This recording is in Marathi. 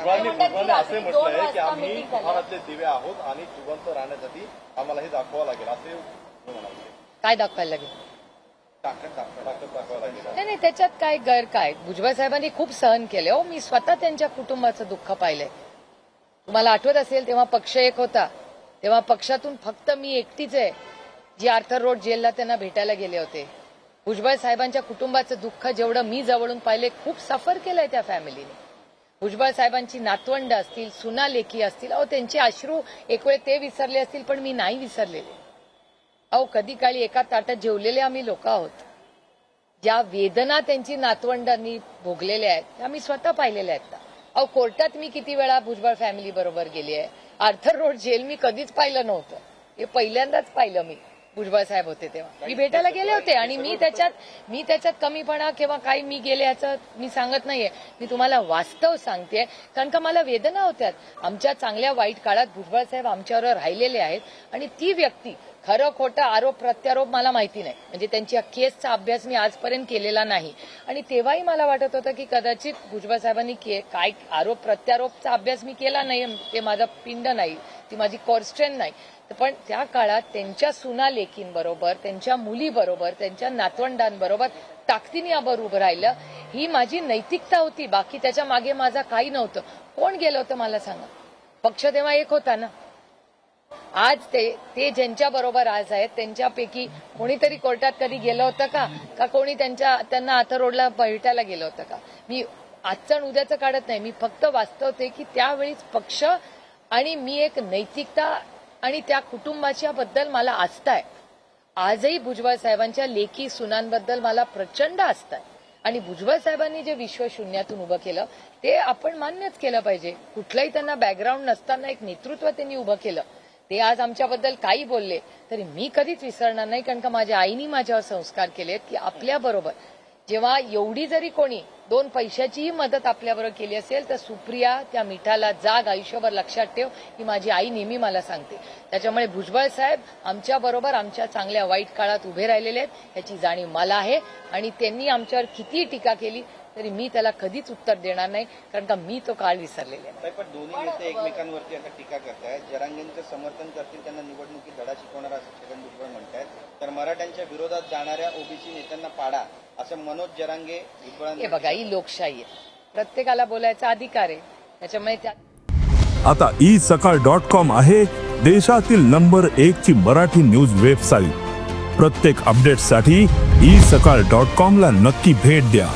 भुजबळांनी असे म्हटलंय की आम्ही भारतातले दिवे आहोत आणि जिवंत राहण्यासाठी आम्हाला हे दाखवावं लागेल असे म्हणाले. काय दाखवायला लागेल? ताकद दाखवावं लागेल. नाही त्याच्यात काय गैर काय? भुजबळ साहेबांनी खूप सहन केले हो. मी स्वतः त्यांच्या कुटुंबाचं दुःख पाहिलंय. तुम्हाला आठवत असेल तेव्हा पक्ष एक होता, तेव्हा पक्षातून फक्त मी एकटीच आहे जी आर्थर रोड जेलला त्यांना भेटायला गेले होते. भुजबळ साहेबांच्या कुटुंबाचं दुःख जेवढं मी जवळून पाहिले, खूप सफर केलंय त्या फॅमिलीने. भुजबळ साहेबांची नातवंड असतील, सुना लेकी असतील, अहो त्यांचे अश्रू एक वेळ ते विसरले असतील, पण मी नाही विसरलेले. अहो कधी काळी एका ताटात जेवलेले आम्ही लोक आहोत. ज्या वेदना त्यांची नातवंडांनी भोगलेल्या आहेत त्या मी स्वतः पाहिलेल्या आहेत. अहो कोर्टात मी किती वेळा भुजबळ फॅमिली बरोबर गेली आहे. आर्थर रोड जेल मी कधीच पाहिलं नव्हतं, हे पहिल्यांदाच पाहिलं मी. भुजबळ साहेब होते तेव्हा मी भेटायला गेले होते आणि मी त्याच्यात कमीपणा किंवा काही मी गेले याचं मी सांगत नाहीये. मी तुम्हाला वास्तव सांगते, कारण का मला वेदना होत्या. आमच्या चांगल्या वाईट काळात भुजबळ साहेब आमच्यावर राहिलेले आहेत आणि ती व्यक्ती खरं खोटं आरोप प्रत्यारोप मला माहिती नाही, म्हणजे त्यांची केसचा अभ्यास मी आजपर्यंत केलेला नाही. आणि तेव्हाही मला वाटत होतं की कदाचित भुजबळ साहेबांनी काय आरोप प्रत्यारोपचा अभ्यास मी केला नाही, ते माझा पिंड नाही, ती माझी कॉर्स्ट्रेन नाही. पण त्या काळात त्यांच्या सुना लेकींबरोबर, त्यांच्या मुलीबरोबर, त्यांच्या नातवंडांबरोबर ताकदीने आबर उभं राहिलं, ही माझी नैतिकता होती. बाकी त्याच्या मागे माझा काही नव्हतं. कोण गेलं होतं मला सांगा? पक्ष तेव्हा एक होता ना. आज ते ज्यांच्या बरोबर आज आहेत त्यांच्यापैकी कोणीतरी कोर्टात कधी गेलं होतं का कोणी त्यांना आर्थर रोडला भेटायला गेलं होतं का? मी आजचं आणि उद्याचं काढत नाही, मी फक्त वास्तवते की त्यावेळीच पक्ष आणि मी एक नैतिकता आणि त्या कुटुंबाच्या बद्दल मला आस्था आहे. आजही भुजबळ साहेबांच्या लेकी सुनांबद्दल मला प्रचंड आस्था आहे. आणि भुजबळ साहेबांनी जे विश्व शून्यातून उभं केलं ते आपण मान्यच केलं पाहिजे. कुठलंही त्यांना बॅकग्राऊंड नसताना एक नेतृत्व त्यांनी उभं केलं. ते आज आमच्याबद्दल काही बोलले तरी मी कधीच विसरणार नाही, कारण का माझ्या आईनी माझ्यावर संस्कार केलेत की आपल्याबरोबर जेव्हा एवढी जरी कोणी 2 पैशाचीही मदत आपल्याबरोबर केली असेल तर सुप्रिया त्या मिठाला जाग, आयुष्यभर लक्षात ठेव, ही माझी आई नेहमी मला सांगते. त्याच्यामुळे भुजबळ साहेब आमच्याबरोबर आमच्या चांगल्या वाईट काळात उभे राहिलेले आहेत याची जाणीव मला आहे. आणि त्यांनी आमच्यावर कितीही टीका केली तरी मी त्याला कधीच उत्तर देणार नाही, कारण का मी तो काळ विसरलेला आहे. पण दोन्ही नेते एकमेकांवरती आता टीका करतायत. जरांगेंचं समर्थन करतील त्यांना निवडणुकीत धडा शिकवणार असं छगन भुजबळ म्हणतायत, तर मराठ्यांच्या विरोधात जाणाऱ्या ओबीसी नेत्यांना पाडा असं मनोज जरांगे भुजबळांनी. हे बघा, ही लोकशाही आहे, प्रत्येकाला बोलायचा अधिकार आहे. त्याच्यामुळे आता isakal.com आहे देशातील नंबर 1 ची मराठी न्यूज वेबसाईट. प्रत्येक अपडेटसाठी isakal.com ला नक्की भेट द्या.